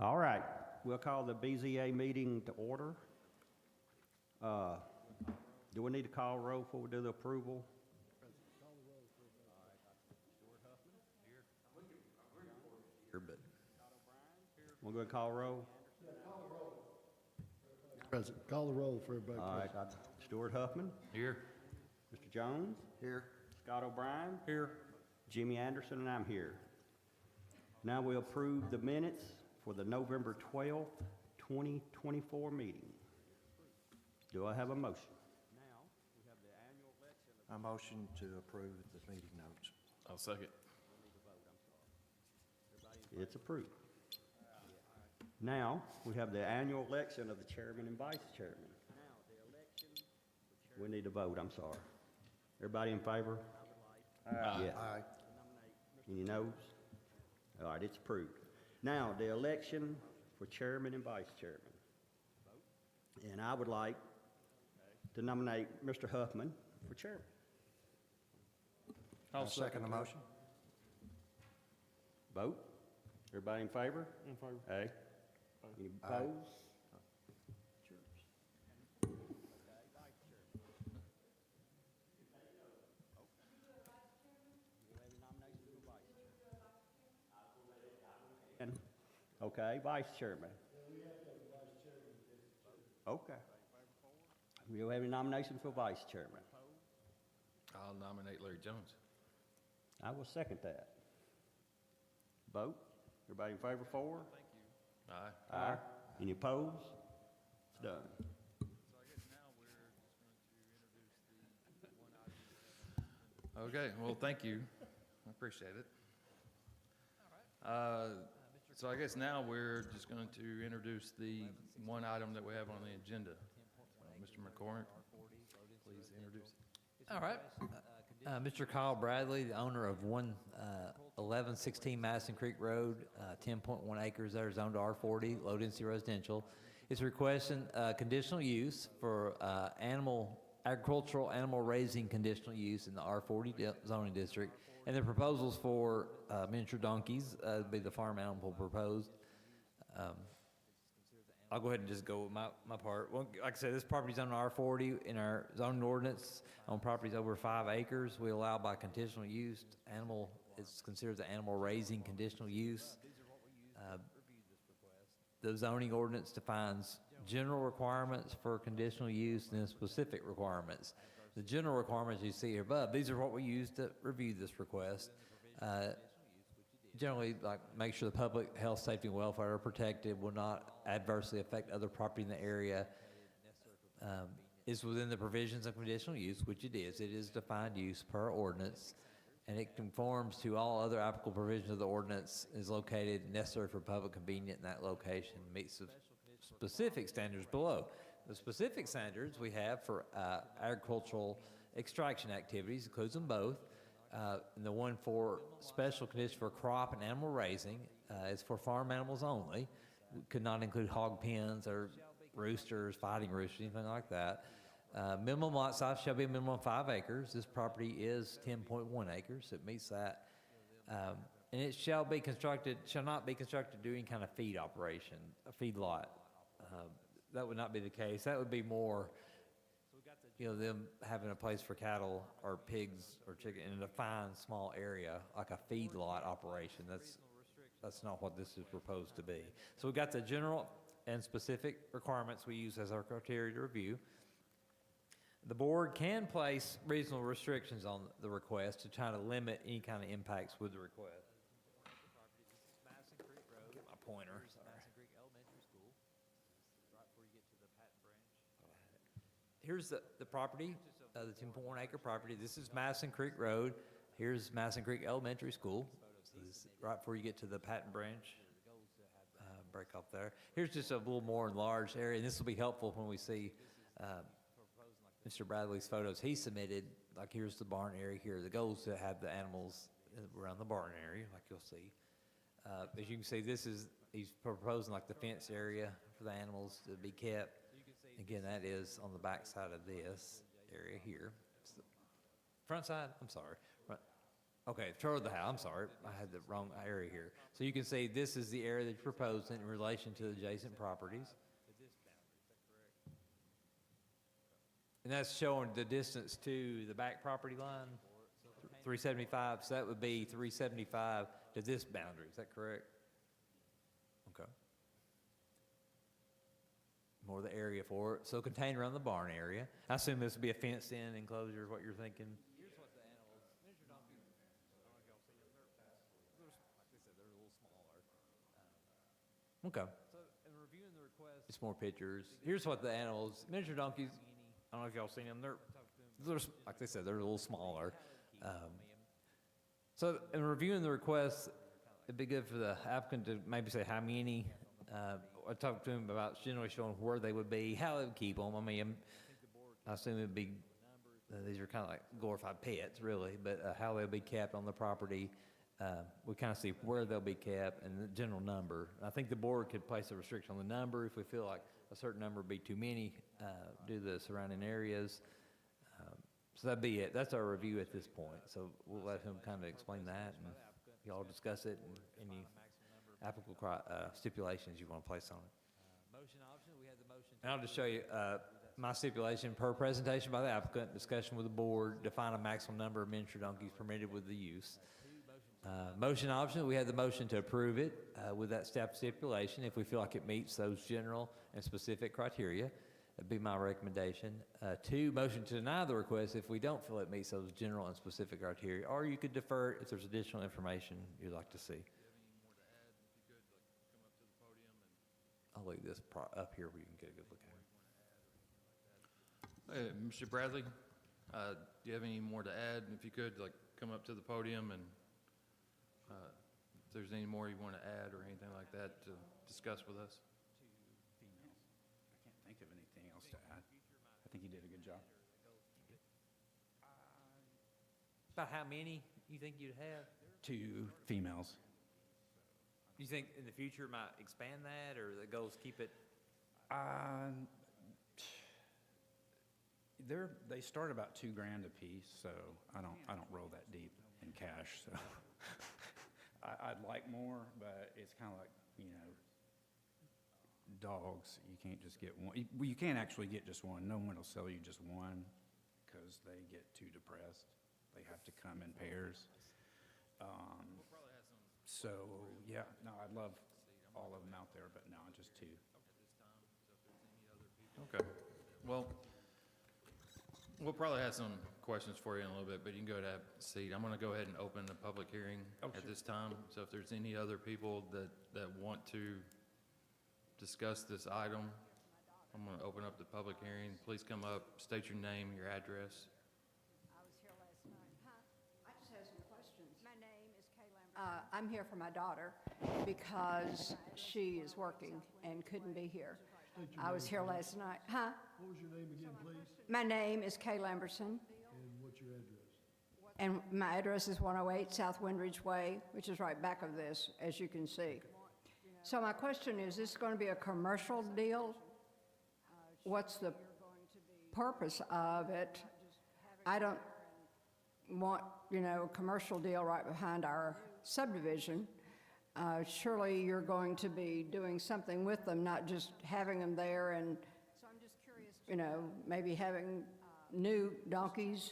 All right, we'll call the BZA meeting to order. Do we need to call roll before we do the approval? Here, but we're going to call roll. Present. Call the roll for everybody All right, present. Stuart Huffman, Here. Mr. Jones, Here. Scott O'Brien, Here. Jimmy Anderson, and I'm here. Now we approve the minutes for the November 12th, 2024 meeting. Do I have a motion? I motion to approve the meeting notes. I'll second. It's approved. Now, we have the annual election of the chairman and vice chairman. We need to vote, I'm sorry. Everybody in favor? Yeah. Aye. Any noes? All right, it's approved. Now, the election for chairman and vice chairman. And I would like to nominate Mr. Huffman for chairman. I'll second the motion. Vote. Everybody in favor? In favor. Aye. Any opposed? Okay, vice chairman. Okay. We have any nominations for vice chairman? I'll nominate Larry Jones. I will second that. Vote. Everybody in favor, for? Aye. Aye. Any opposed? It's done. Okay, well, thank you. I appreciate it. So I guess now we're just going to introduce the one item that we have on the agenda. Mr. McCormick, please introduce it. All right. Mr. Kyle Bradley, the owner of 1116 Madison Creek Road, 10.1 acres that are zoned to R40, low density residential, is requesting conditional use for agricultural animal raising conditional use in the R40 zoning district. And the proposals for miniature donkeys would be the farm animal proposed. I'll go ahead and just go with my part. Well, like I said, this property's on R40 in our zoning ordinance. On properties over 5 acres, we allow by conditional use. Animal is considered the animal raising conditional use. The zoning ordinance defines general requirements for conditional use and then specific requirements. The general requirements you see here above, these are what we use to review this request. Generally, like, make sure the public health, safety, and welfare are protected, will not adversely affect other property in the area, is within the provisions of conditional use, which it is. It is defined use per ordinance, and it conforms to all other applicable provisions of the ordinance, is located necessary for public convenience in that location, meets the specific standards below. The specific standards we have for agricultural extraction activities includes them both. And the one for special condition for crop and animal raising is for farm animals only. Could not include hog pens or roosters, fighting roosters, anything like that. Minimum lot size shall be a minimum of 5 acres. This property is 10.1 acres. So it meets that. And it shall not be constructed to do any kind of feed operation, a feed lot. That would not be the case. That would be more, them having a place for cattle or pigs or chicken in a defined small area, like a feed lot operation. That's not what this is proposed to be. So we've got the general and specific requirements we use as our criteria to review. The board can place reasonable restrictions on the request to try to limit any kind of impacts with the request. Madison Creek Road. Get my pointer. Madison Creek Elementary School. Right before you get to the Patton Branch. Here's the property, the 10.1 acre property. This is Madison Creek Road. Here's Madison Creek Elementary School. This is right before you get to the Patton Branch break off there. Here's just a little more enlarged area, and this will be helpful when we see Mr. Bradley's photos he submitted. Like, here's the barn area here. The goal is to have the animals around the barn area, like you'll see. As you can see, he's proposing like the fence area for the animals to be kept. Again, that is on the back side of this area here. Front side, I'm sorry. Okay, toward the house, I'm sorry, I had the wrong area here. So you can see this is the area that you're proposing in relation to adjacent properties. And that's showing the distance to the back property line, 375, so that would be 375 to this boundary, is that correct? Okay. More the area for it, so contained around the barn area. I assume this would be a fenced-in enclosure, is what you're thinking? Here's what the animals, miniature donkeys, I don't know if y'all see them, they're, like they said, they're a little smaller. Okay. So in reviewing the request. It's more pictures. Here's what the animals, miniature donkeys, I don't know if y'all seen them, they're, like they said, they're a little smaller. So in reviewing the request, it'd be good for the applicant to maybe say how many. I talked to him about generally showing where they would be, how they would keep them. I mean, I assume it'd be, these are kind of like glorified pets, really, but how they'll be kept on the property. We kind of see where they'll be kept and the general number. I think the board could place a restriction on the number if we feel like a certain number would be too many due to the surrounding areas. So that'd be it. That's our review at this point. So we'll let him kind of explain that, and y'all discuss it and any applicable stipulations you want to place on it. Motion option, we have the motion. And I'll just show you my stipulation per presentation by the applicant, discussion with the board, define a maximum number of miniature donkeys permitted with the use. Motion option, we have the motion to approve it with that step stipulation if we feel like it meets those general and specific criteria. That'd be my recommendation. 2, motion to deny the request if we don't feel it meets those general and specific criteria, or you could defer it if there's additional information you'd like to see. I'll leave this up here where you can get a good look at it. Mr. Bradley, do you have any more to add? If you could, like, come up to the podium and if there's any more you want to add or anything like that to discuss with us. Females. I can't think of anything else to add. I think you did a good job. About how many you think you'd have? 2 females. You think in the future might expand that, or the goals keep it? They start about $2,000 a piece, so I don't roll that deep in cash. So I'd like more, but it's kind of like, dogs. You can't just get one. You can't actually get just one. No one will sell you just one because they get too depressed. They have to come in pairs. So yeah, no, I'd love all of them out there, but no, just 2. Okay. Well, we'll probably have some questions for you in a little bit, but you can go to have a seat. I'm going to go ahead and open the public hearing at this time. So if there's any other people that want to discuss this item, I'm going to open up the public hearing. Please come up, state your name, your address. I was here last night. Huh? I just have some questions. My name is Kay Lambert. I'm here for my daughter because she is working and couldn't be here. I was here last night. Huh? What was your name again, please? My name is Kay Lamberson, And what's your address? and my address is 108 South Windridge Way, which is right back of this, as you can see. So my question is this going to be a commercial deal? What's the purpose of it? I don't want, a commercial deal right behind our subdivision. Surely you're going to be doing something with them, not just having them there and, maybe having new donkeys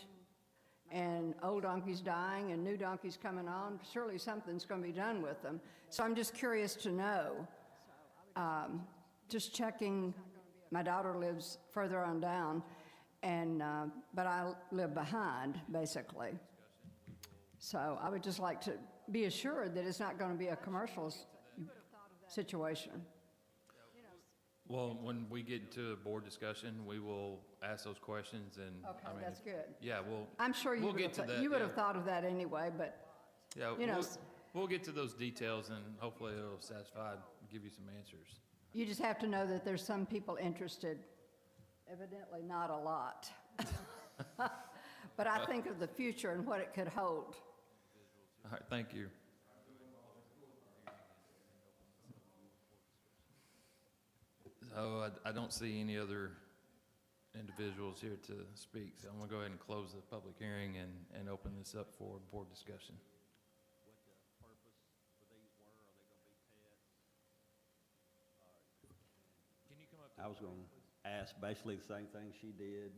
and old donkeys dying and new donkeys coming on. Surely something's going to be done with them. So I'm just curious to know, just checking, my daughter lives further on down, and but I live behind, basically. So I would just like to be assured that it's not going to be a commercial situation. Well, when we get into a board discussion, we will ask those questions and. Okay, I mean, that's good. Yeah, I'm sure you we'll would get to have, that, you would yeah. have thought of that anyway, but, Yeah, you know, we'll get to those details and hopefully it'll satisfy, give you some answers. you just have to know that there's some people interested, evidently not a lot. But I think of the future and what it could hold. All right, thank you. So I don't see any other individuals here to speak, so I'm going to go ahead and close the public hearing and open this up for board discussion. I was going to ask basically the same thing she did,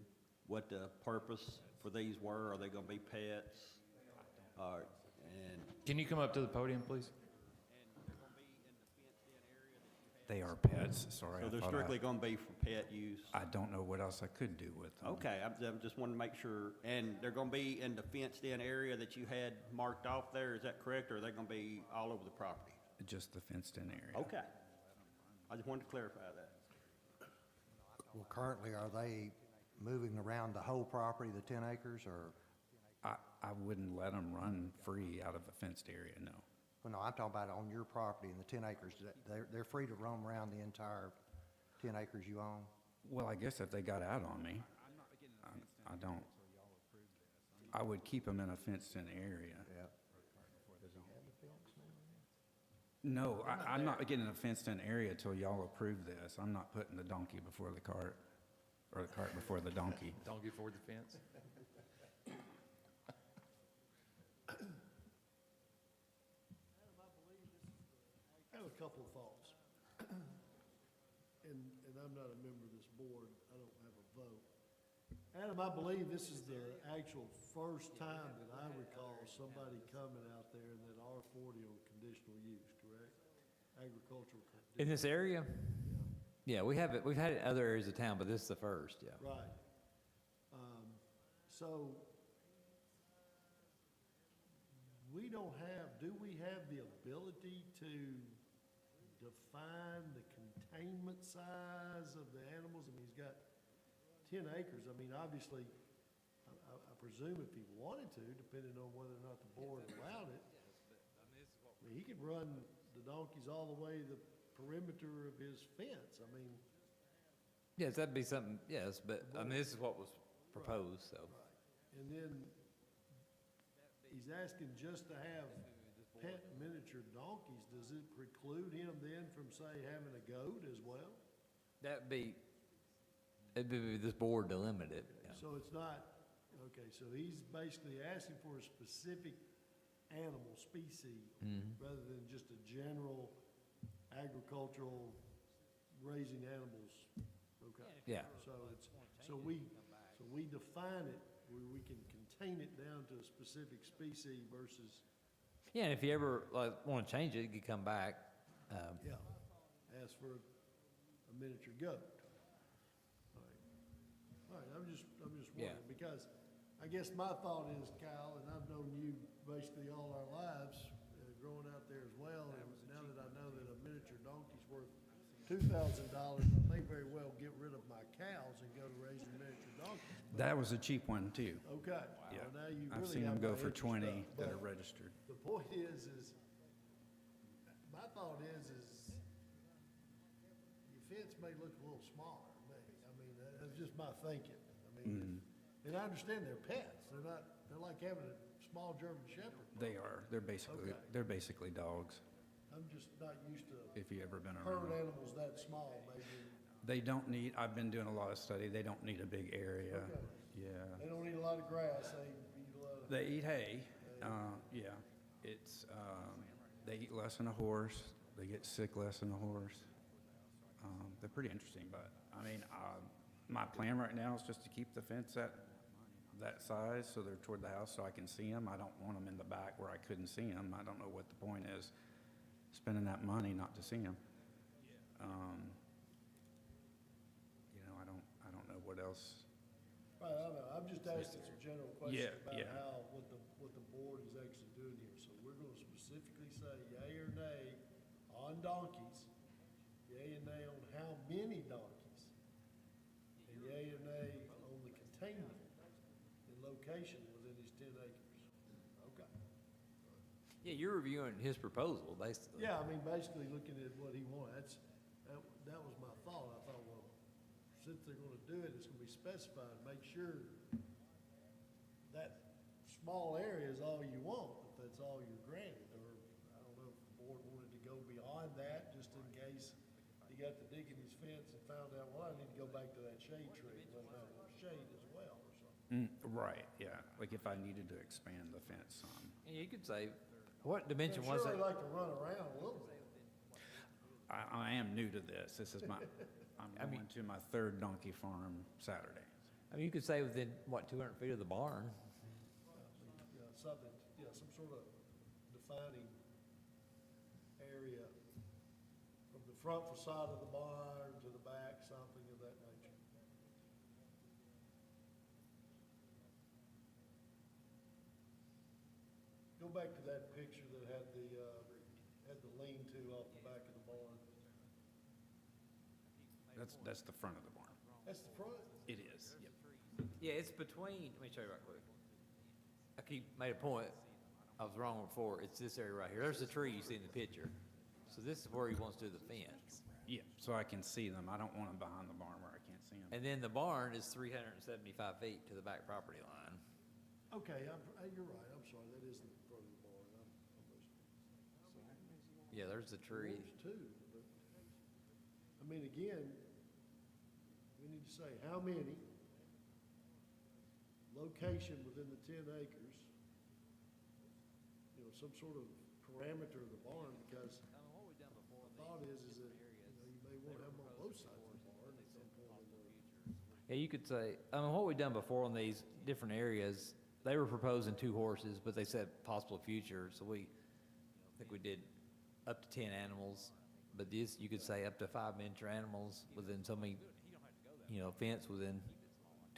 what the purpose for these were. Are they going to be pets? And Can you come up to the podium, please? They are pets, sorry. so I they're thought strictly going to be for pet use? I don't know what else I could do with them. Okay, I'm just wanting to make sure. And they're going to be in the fenced-in area that you had marked off there, is that correct? Or are they going to be all over the property? Just the fenced-in area. Okay. I just wanted to clarify that. Well, currently, are they moving around the whole property, the 10 acres, or, I wouldn't let them run free out of a fenced area, no. well, no, I'm talking about on your property in the 10 acres. They're free to roam around the entire 10 acres you own? Well, I guess if they got out on me, I don't. I would keep them in a fenced-in area. Yeah. No, I'm not getting a fenced-in area till y'all approve this. I'm not putting the donkey before the cart, or the cart before the donkey. Don't get forward the fence. I have a couple of thoughts. And I'm not a member of this board, I don't have a vote. Adam, I believe this is the actual first time that I recall somebody coming out there in that R40 on conditional use, correct? Agricultural. In this area? Yeah, we have it, we've had it in other areas of town, but this is the first, yeah. Right. So, do we have the ability to define the containment size of the animals? I mean, he's got 10 acres. I mean, obviously, I presume if he wanted to, depending on whether or not the board allowed it, I mean, he could run the donkeys all the way the perimeter of his fence. I mean, Yes, that'd be something, yes, but, I mean, this is what was proposed, so. and then he's asking just to have pet miniature donkeys. Does it preclude him then from, say, having a goat as well? That'd be, it'd be this board to limit it, yeah. So it's not, okay, so he's basically asking for a specific animal species rather than just a general agricultural raising animals. Okay. Yeah. So we define it where we can contain it down to a specific species versus, Yeah, and if you ever, like, wanna change it, you can come back, yeah, ask for a miniature goat. All right, I'm just Yeah. wondering, because I guess my thought is, Kyle, and I've known you basically all our lives, growing out there as well, and now that I know that a miniature donkey's worth $2,000, I may very well get rid of my cows and go to raising miniature donkeys. That was a cheap one, too. Okay. Yeah. Well, now you I've really seen them have go my for interest 20 up. that are But registered. the point is my thought is your fence may look a little smaller, maybe. I mean, that's just my thinking. I mean, and I understand they're pets. They're like having a small German Shepherd. They are. They're basically dogs, I'm just not used to if you ever been herd around. animals that small, maybe. They don't need, I've been doing a lot of study, they don't need a big area. Okay. Yeah. They don't eat a lot of grass. They eat a lot of. They eat hay, yeah. It's, they eat less than a horse, they get sick less than a horse. They're pretty interesting, but, I mean, my plan right now is just to keep the fence at that size, so they're toward the house, so I can see them. I don't want them in the back where I couldn't see them. I don't know what the point is, spending that money not to see them. You know, I don't know what else. Right, I know. I'm just asking some general questions about yeah. how, what the board is actually doing here. So we're gonna specifically say yay or nay on donkeys, yay and nay on how many donkeys, and yay or nay on the containment and location within these 10 acres. Okay. Yeah, you're reviewing his proposal, basically. Yeah, I mean, basically looking at what he wanted. That was my thought. I thought, well, since they're gonna do it, it's gonna be specified. Make sure that small area is all you want, if that's all you're granted. Or, I don't know if the board wanted to go beyond that, just in case you got to digging his fence and found out, well, I need to go back to that shade tree and let him have a little shade as well or something. Right, yeah, like if I needed to expand the fence some. And you could say, what dimension I'm was sure that? they like to run around a little bit. I am new to this. This is I'm going to my third donkey farm Saturday. I mean, you could say within, what, 200 feet of the barn? Yeah, something, yeah, some sort of defining area from the front facade of the barn to the back, something of that nature. Go back to that picture that had the lean-to off the back of the barn. That's the front of the barn. That's the front? It is, yep. Yeah, it's between, let me show you right quick. I made a point, I was wrong before, it's this area right here. There's the tree you see in the picture. So this is where he wants to do the fence. Yeah, so I can see them. I don't want them behind the barn where I can't see them. And then the barn is 375 feet to the back property line. Okay, you're right, I'm sorry, that is the front of the barn. I'm listening. Yeah, there's the tree. There's two, but, I mean, again, we need to say how many, location within the 10 acres, you know, some sort of parameter of the barn, because the thought is that, you may want to have them on both sides of the barn at some point in the Yeah, you could say, I mean, what we've done before on these different areas, they were proposing 2 horses, but they said possible future, so I think we did up to 10 animals, but this, you could say up to 5 miniature animals within so many, fence within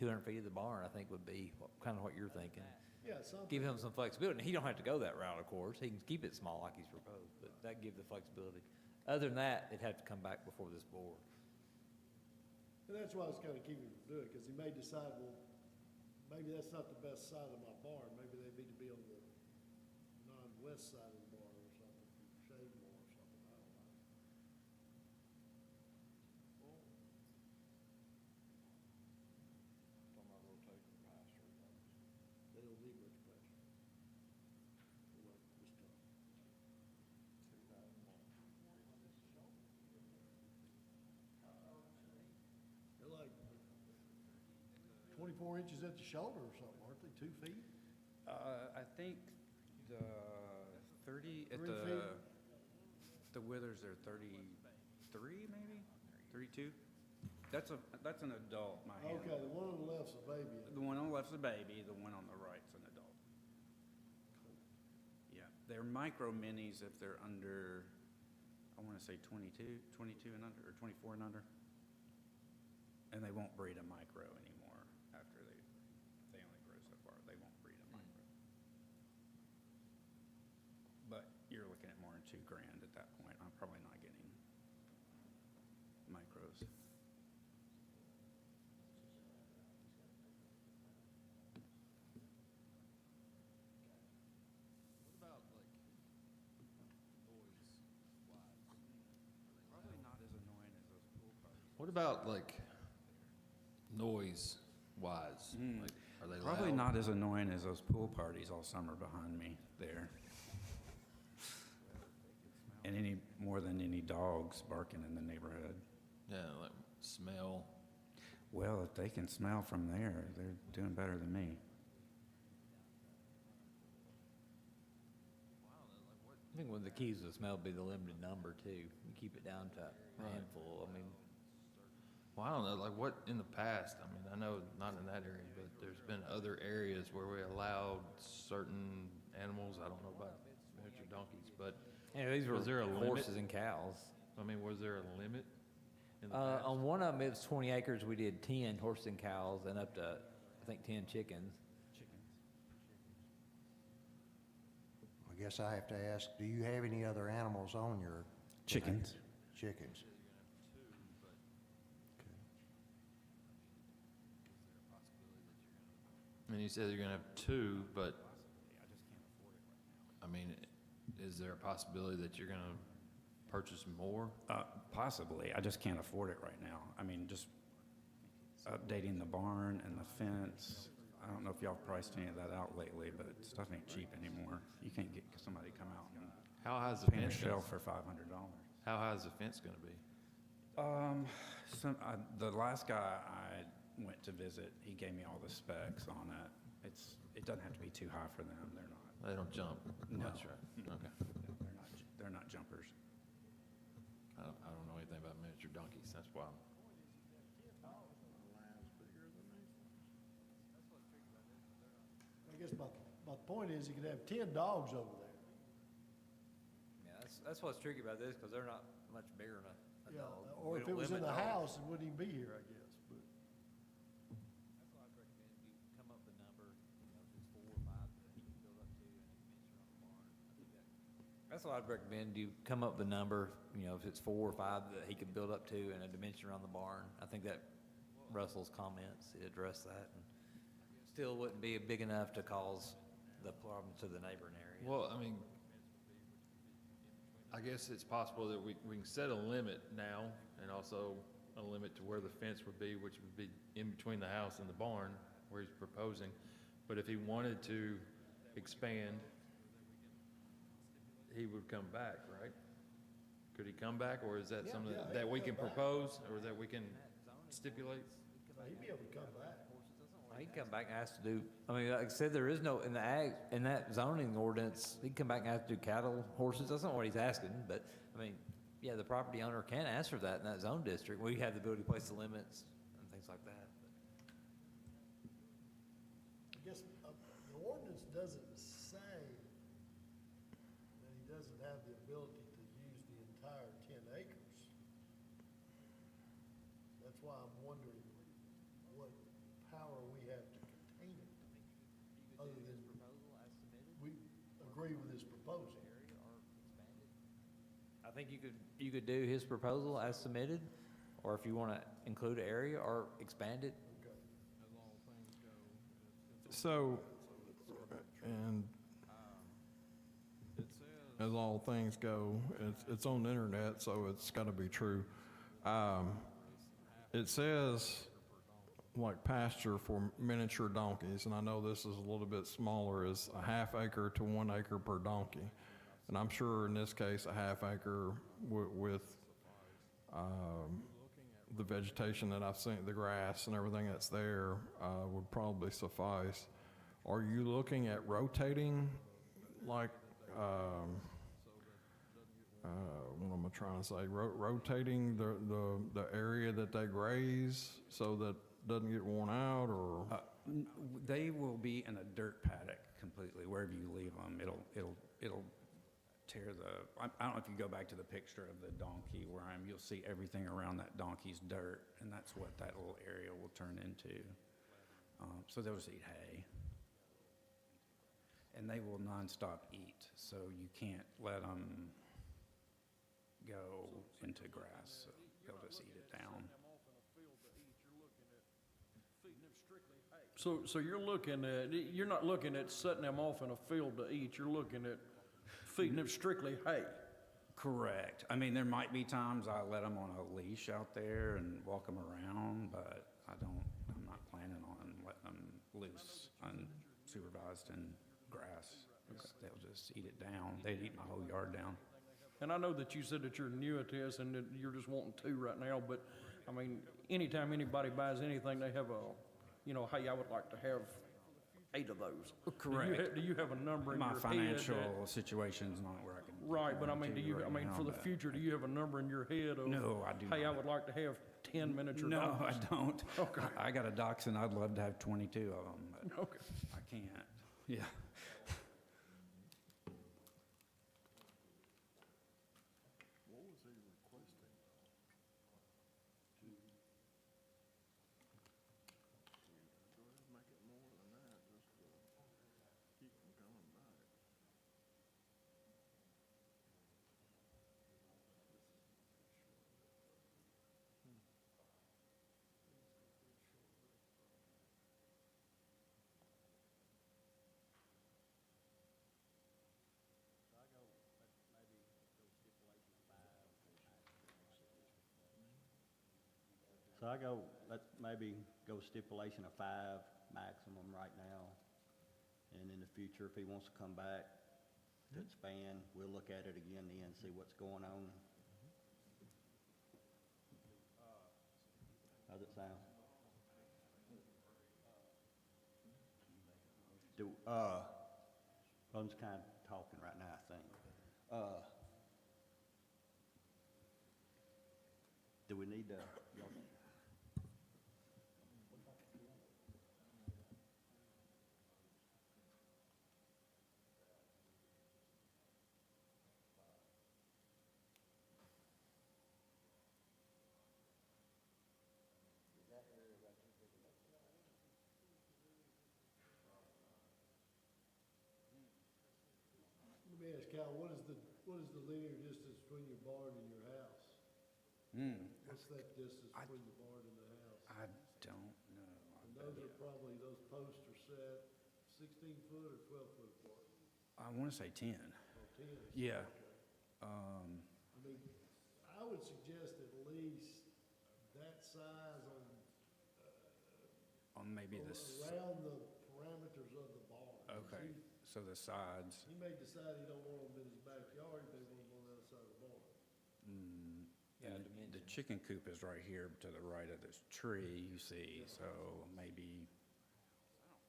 200 feet of the barn, I think would be kind of what you're thinking. Yeah, something. Give him some flexibility. And he don't have to go that route, of course. He can keep it small like he's proposed, but that give the flexibility. Other than that, it'd have to come back before this board. And that's why I was kind of keeping him to do it, because he may decide, well, maybe that's not the best side of my barn. Maybe they need to be on the non-west side of the barn or something, shade more or something, I don't know. They don't need much pasture. Like this time. They're like 24 inches at the shoulder or something, aren't they, 2 feet? I think the 30, at 3 the, feet? the withers are 33 maybe, 32? That's an adult, my hand. Okay, the one on the left's a baby. The one on the left's a baby, the one on the right's an adult. Yeah, they're micro minis if they're under, I want to say 22 and under, or 24 and under. And they won't breed a micro anymore after they only grow so far. They won't breed a micro. But you're looking at more than $2,000 at that point. I'm probably not getting micros. Probably not as annoying as those pool parties. What about like noise wise? Like, are they Probably loud? not as annoying as those pool parties all summer behind me there. And any more than any dogs barking in the neighborhood. Yeah, like smell. Well, if they can smell from there, they're doing better than me. I think one of the keys to the smell would be the limited number too. You keep it down to a Right. handful. I mean, Well, I don't know, like what in the past, I mean, I know not in that area, but there's been other areas where we allowed certain animals, I don't know about miniature donkeys, but, these were Was there a limit? horses and cows. I mean, was there a limit in the past? On one of them, it was 20 acres. We did 10 horses and cows and up to, I think, 10 chickens. I guess I have to ask, do you have any other animals on your? Chickens. Chickens. And you said you're gonna have 2, but, I mean, is there a possibility that you're gonna purchase more? Possibly. I just can't afford it right now. I mean, just updating the barn and the fence. I don't know if y'all priced any of that out lately, but stuff ain't cheap anymore. You can't get somebody to come out and How high is the paint a fence? shelf for $500. How high is the fence gonna be? The last guy I went to visit, he gave me all the specs on it. It doesn't have to be too high for them, they're not. They don't jump. No. That's right. Okay. They're not jumpers. I don't know anything about miniature donkeys, that's why. I guess my point is you could have 10 dogs over there. Yeah, that's what's tricky about this, because they're not much bigger than a Yeah, dog. or We if don't it was in limit the dogs. house, it wouldn't even be here, I guess, but. That's why I'd recommend you come up with a number, you know, if it's 4 or 5 that he can build up to and a dimension on the barn. I think that's why I'd recommend you come up with a number, you know, if it's 4 or 5 that he could build up to and a dimension around the barn. I think that Russell's comments address that, and still wouldn't be big enough to cause the problem to the neighboring area. Well, I mean, I guess it's possible that we can set a limit now and also a limit to where the fence would be, which would be in between the house and the barn where he's proposing. But if he wanted to expand, he would come back, right? Could he come back, or is that Yeah, something yeah, he that we can can come back. propose, or that we can stipulate? He'd be able to come back. He can come back and ask to do, I mean, like I said, there is no, in that zoning ordinance, he can come back and ask to do cattle, horses, that's not what he's asking, but, I mean, yeah, the property owner can ask for that in that zone district, where you have the ability to place the limits and things like that. I guess the ordinance doesn't say that he doesn't have the ability to use the entire 10 acres. That's why I'm wondering what power we have to contain it, other than we agree with his proposal. I think you could do his proposal as submitted, or if you want to include an area or expand it. Okay. So, and as all things go, it's on the internet, so it's got to be true. It says like pasture for miniature donkeys, and I know this is a little bit smaller, is a half acre to 1 acre per donkey. And I'm sure in this case, a half acre with the vegetation that I've seen, the grass and everything that's there, would probably suffice. Are you looking at rotating, like, what am I trying to say? Rotating the area that they graze so that it doesn't get worn out, or? They will be in a dirt paddock completely, wherever you leave them. It'll tear I don't know if you go back to the picture of the donkey where you'll see everything around that donkey's dirt, and that's what that little area will turn into. So they'll just eat hay. And they will nonstop eat, so you can't let them go into grass. So they'll just eat it down. So you're not looking at setting them off in a field to eat, you're looking at feeding them strictly hay. Correct. I mean, there might be times I let them on a leash out there and walk them around, but I'm not planning on letting them loose unsupervised in grass. They'll just eat it down. They'd eat my whole yard down. And I know that you said that you're new at this and that you're just wanting 2 right now, but, I mean, anytime anybody buys anything, they have hey, I would like to have 8 of those. Correct. Do you have a number in your My head? financial situation's not where I can. Right, but I mean, guarantee right for now, the but- future, do you have a number in your head of? No, I do Hey, I not. would like to have 10 miniature No, donkeys. I don't. Okay. I got a dachshund. I'd love to have 22 of them, but Okay. I can't. Yeah. So let's maybe go stipulation of 5 maximum right now. And in the future, if he wants to come back to expand, we'll look at it again then, see what's going on. it sound? I'm just kind of talking right now, I think. Do we need to? Let me ask Kyle, what is the linear distance between your barn and your house? What's that distance between the barn and the house? I don't know. And those are probably, those posts are set 16 foot or 12 foot apart? I want to say 10. Or 10? Yeah. Okay. I mean, I would suggest at least that size On maybe this, around the parameters of the barn. okay, so the sides, He may decide he don't want them in his backyard, he may want them on the other side of the barn. and the chicken coop is right here to the right of this tree, you see, so maybe,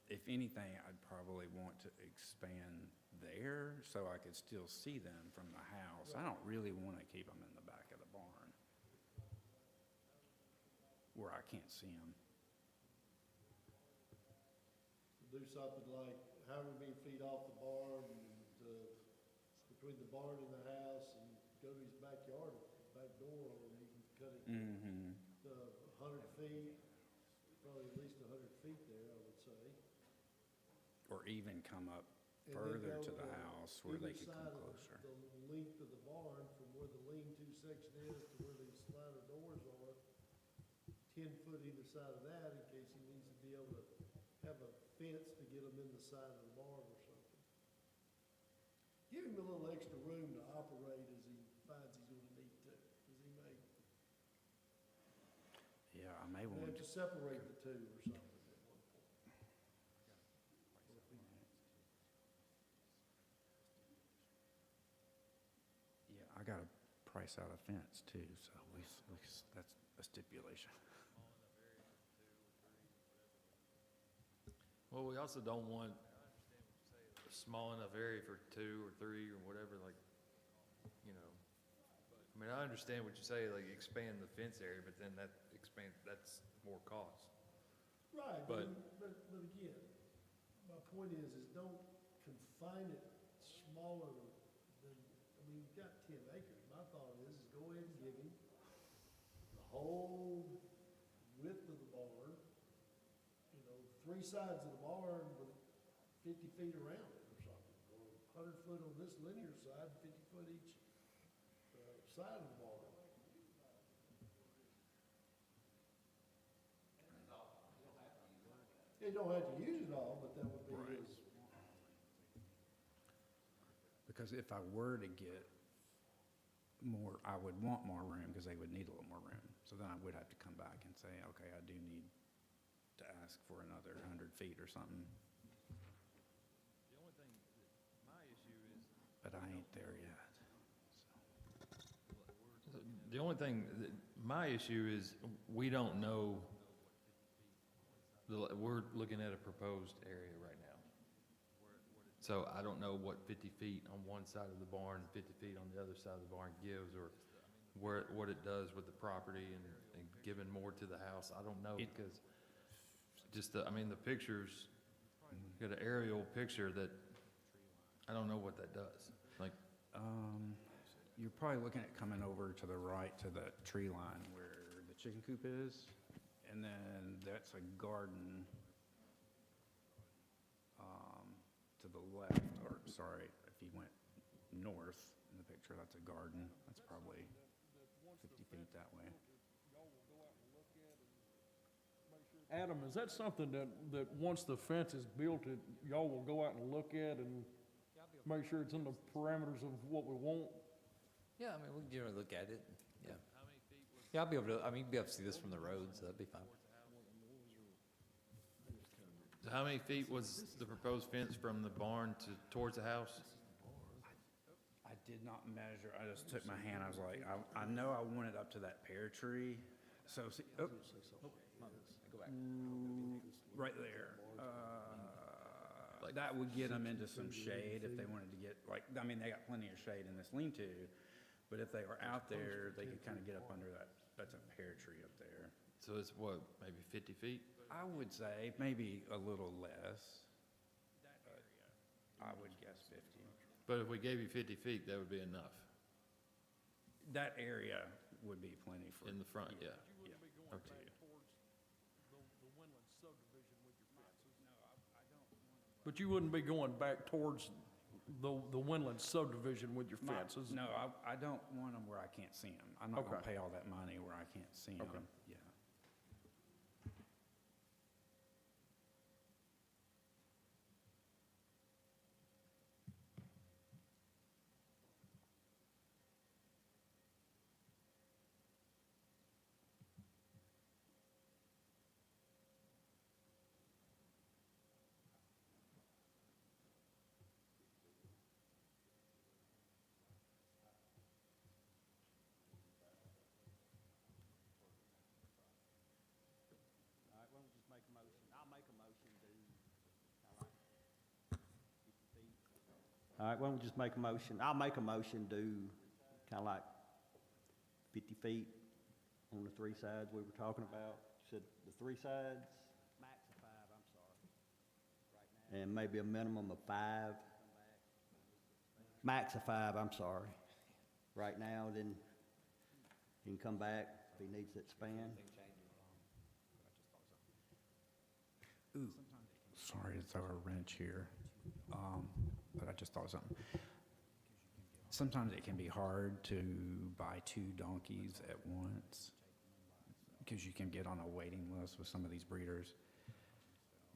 if anything, I'd probably want to expand there so I could still see them from the house. I don't really want to keep them in the back of the barn where I can't see them. Do something like however many feet off the barn, and, between the barn and the house, and go to his backyard, back door, or he can cut it Mm-hmm. to 100 feet, probably at least 100 feet there, I would say. Or even come up And then further go to the house where they either could side come of closer. The length of the barn, from where the lean-to section is to where these slider doors are, 10 foot either side of that, in case he needs to be able to have a fence to get them in the side of the barn or something. Give him a little extra room to operate as he finds he's gonna need to, because he may Yeah, I may want have to, to separate the two or something at one point. yeah, I got to price out a fence too, so that's a stipulation. Well, we also don't want a small enough area for 2 or 3 or whatever, like, you know. I mean, I understand what you say, like expand the fence area, but then that's more cost. Right, But- but again, my point is don't confine it smaller than, I mean, you've got 10 acres. My thought is go ahead and give him the whole width of the barn, 3 sides of the barn with 50 feet around it or something, or 100 foot on this linear side, 50 foot each side of the barn. You don't have to use it all, but that would be Right. his. Because if I were to get more, I would want more room because they would need a little more room. So then I would have to come back and say, okay, I do need to ask for another 100 feet or something, The only thing, my issue is. but I ain't there yet. The only thing, my issue is, we don't know, we're looking at a proposed area right now. So I don't know what 50 feet on one side of the barn, 50 feet on the other side of the barn gives, or what it does with the property and giving more to the house. I don't know, because just the pictures, got an aerial picture that, I don't know what that does. Like, You're probably looking at coming over to the right to the tree line where the chicken coop is, and then that's a garden to the left, or, sorry, if you went north in the picture, that's a garden. That's probably 50 feet that way. Adam, is that something that once the fence is built, that y'all will go out and look at and make sure it's in the parameters of what we want? Yeah, I mean, we can generally look at it, yeah. Yeah, I'll be able to, you'll be able to see this from the road, so that'd be fine. so how many feet was the proposed fence from the barn towards the house? I did not measure, I just took my hand, I was like, I know I want it up to that pear tree, So, see, oh, right there. That would get them into some shade if they wanted to get, like, I mean, they got plenty of shade in this lean-to, but if they were out there, they could kind of get up under that, that's a pear tree up there. So it's what, maybe 50 feet? I would say maybe a little less. But I would guess 50. But if we gave you 50 feet, that would be enough That area would be plenty for. in the front, yeah. Yeah, up to you. But you wouldn't be going back towards the Windland subdivision with your fences? No, I don't want them where I can't see them. I'm not gonna Okay. pay all that money where I can't see them. Okay. Yeah. All right, why don't we just make a motion? I'll make a motion to, all right, why don't we just make a motion? I'll make a motion to kind of like 50 feet on the three sides we were talking about. Said the three sides? Max of 5, I'm sorry. And maybe a minimum of 5. Max of 5, I'm sorry. Right now, then he can come back if he needs that span. Ooh, sorry to throw a wrench here, but I just thought of something. Sometimes it can be hard to buy 2 donkeys at once because you can get on a waiting list with some of these breeders.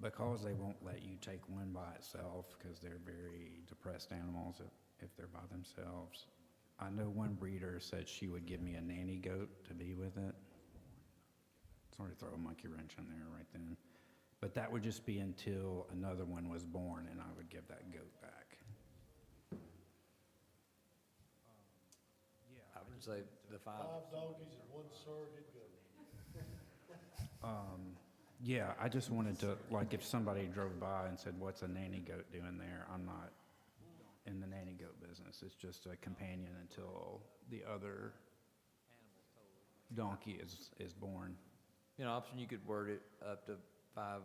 Because they won't let you take one by itself because they're very depressed animals if they're by themselves. I know one breeder said she would give me a nanny goat to be with it. Sorry to throw a monkey wrench in there right then. But that would just be until another one was born and I would give that goat back. I would say the 5. 5 donkeys and 1 surrogate goat. Yeah, I just wanted to, like, if somebody drove by and said, what's a nanny goat doing there? I'm not in the nanny goat business. It's just a companion until the other donkey is born. You know, option, you could word it up to 5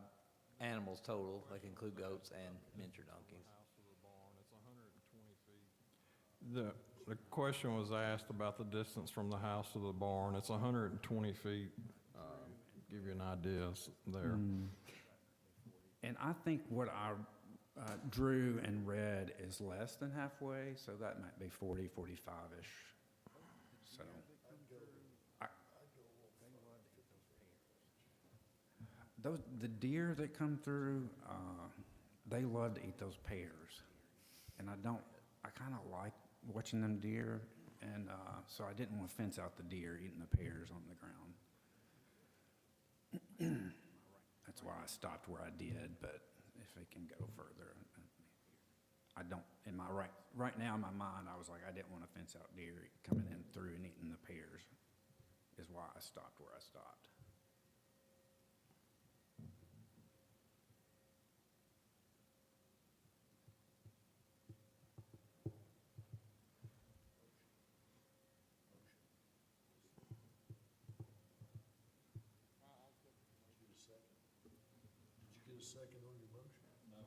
animals total, like include goats and miniature donkeys. The question was asked about the distance from the house to the barn. It's 120 feet. Give you an idea there. And I think what I drew and read is less than halfway, so that might be 40, 45-ish. So, the deer that come through, they love to eat those pears. And I kind of like watching them deer, and so I didn't want to fence out the deer eating the pears on the ground. That's why I stopped where I did, but if it can go further, I don't, in my right now in my mind, I was like, I didn't want to fence out deer coming in through and eating the pears, is why I stopped where I stopped. Did you get a second on your motion? No.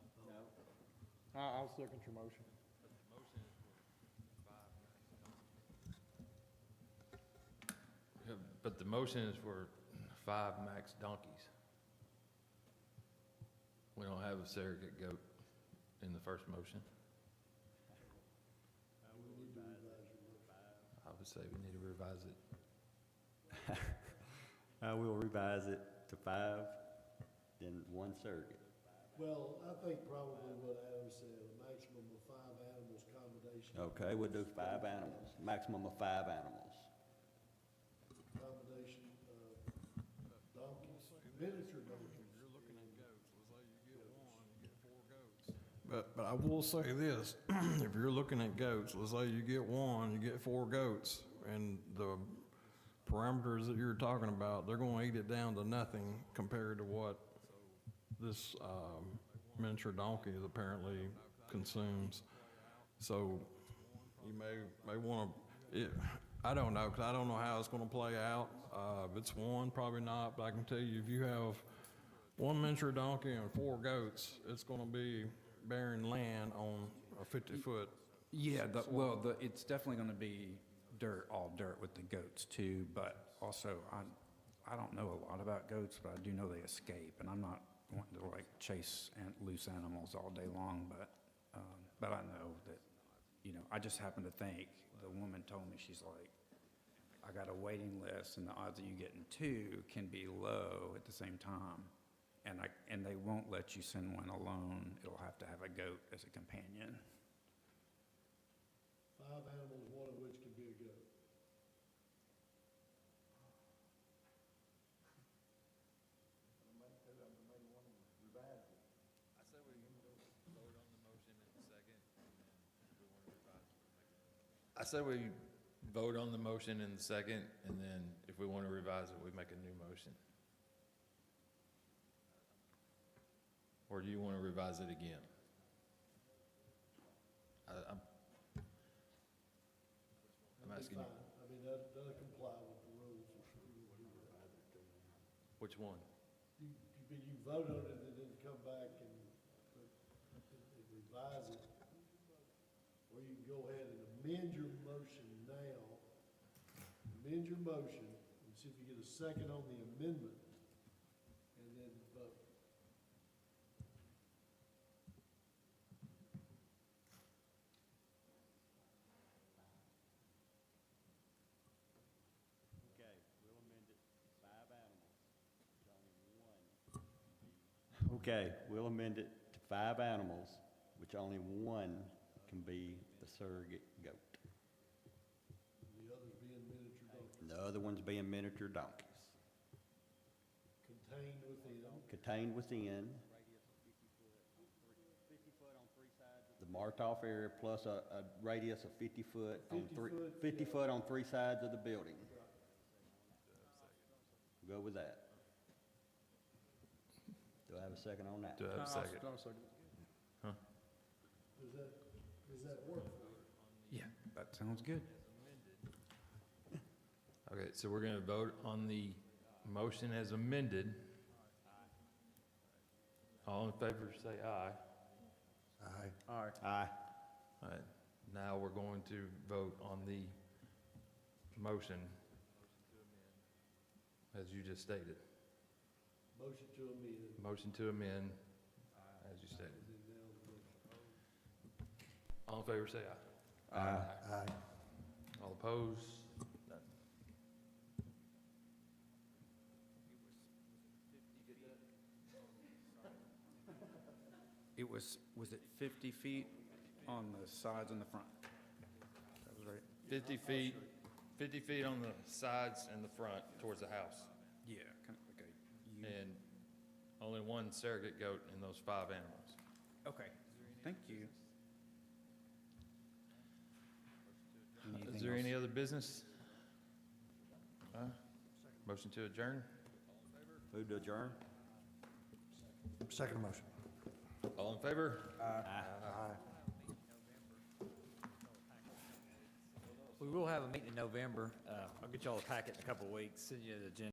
I'll second your motion. Yeah, but the motion is for 5 max donkeys. We don't have a surrogate goat in the first motion. I would say we need to revise it. I will revise it to 5, then 1 surrogate. Well, I think probably what Adam said, a maximum of 5 animals combination. Okay, we'll do 5 animals, maximum of 5 animals. Combination of donkeys, miniature donkeys. But I will say this, if you're looking at goats, let's say you get 1, you get 4 goats, and parameters that you're talking about, they're gonna eat it down to nothing compared to what this, miniature donkey apparently consumes. So you may wanna, I don't know, 'cause I don't know how it's gonna play out. If it's one, probably not, but I can tell you, if you have one miniature donkey and 4 goats, it's gonna be bearing land on a 50-foot. Yeah, it's definitely gonna be dirt, all dirt with the goats too, but also, I don't know a lot about goats, but I do know they escape, and I'm not wanting to like chase loose animals all day long, but I know that, you know, I just happen to think, the woman told me, she's like, I got a waiting list, and the odds of you getting 2 can be low at the same time. And they won't let you send one alone. It'll have to have a goat as a companion. 5 animals, one of which can be a goat. I said we vote on the motion in the second, and then if we want to revise it, we make a new motion. Or do you want to revise it again? I'm asking you, Fine. I mean, that'll comply with the rules for sure. which one? You vote on it and then come back and revise it. Or you can go ahead and amend your motion now. Amend your motion and see if you get a second on the amendment and then vote. Okay, we'll amend it to 5 animals, which only one. Okay, we'll amend it to 5 animals, which only one can be the surrogate goat. The others being miniature donkeys. The other ones being miniature donkeys. Contained within. Contained within the marked-off area plus a radius of 50 foot on 50 foot on 3 sides of the building. Go with that. Do I have a second on that? Do I have a second? I'll second. Does that work for you? Yeah, that sounds good. Okay, so we're gonna vote on the motion as amended. All in favor, say aye. Aye. All right. Aye. All right, now we're going to vote on the motion as you just stated. Motion to amend. Motion to amend, as you stated. And then now the motion. All in favor, say aye. Aye. All opposed? None. Was it 50 feet on the sides and the front? That was right? 50 feet on the sides and the front towards the house. Yeah, okay. And only one surrogate goat in those 5 animals. Okay, thank you. Is there any other business? Motion to adjourn? Move to adjourn? Second motion. All in favor? Aye. We will have a meeting in November. I'll get y'all a packet in a couple of weeks, send you the agenda.